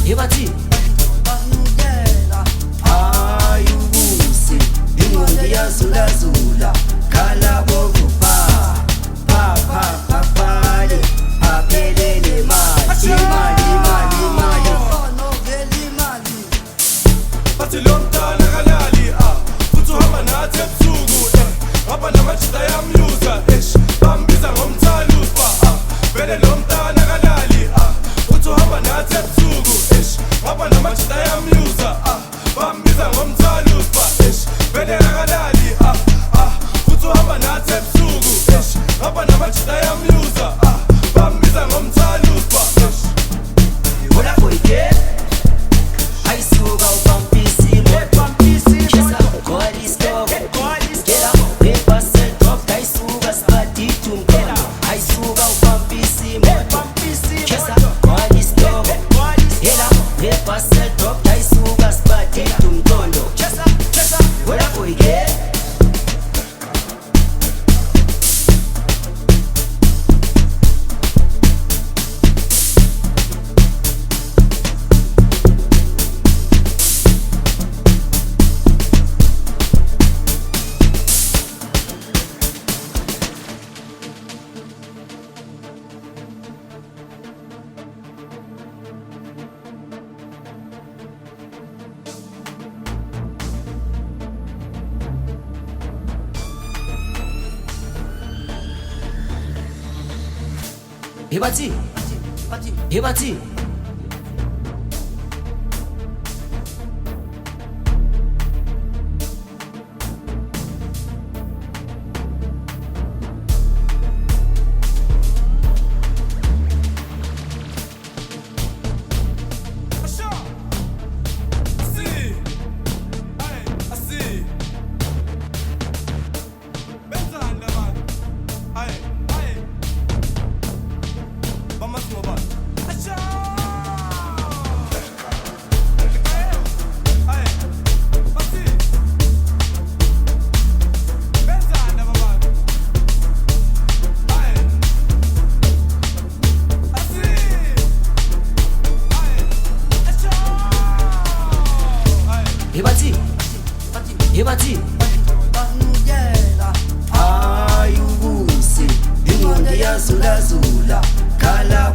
Yebathi ayubusi ingqondo yazulazula khala bovu pa pale aphelele mali bathi lo mntana kalali futhi uhamba nathi ebusuku ngapha namajita yamluza bambiza ngomthalufa vele lo mntana kalali futhi uhamba nathi ebusuku ngapha namajita yamluza bambiza ngomthalufa vele kalali futhi uhamba nathi ebusuku ngapha namajita yamluza bambiza ngomthalufa hola boyke ayisuka upampisi chesa golisto get up paper set drop ayisuka spati tumkela ayisuka upampisi chesa golisto get up paper set drop ayisuka spati tumkondo chesa hola boyke Yebathi ayubusi ingqondo yazulazula khala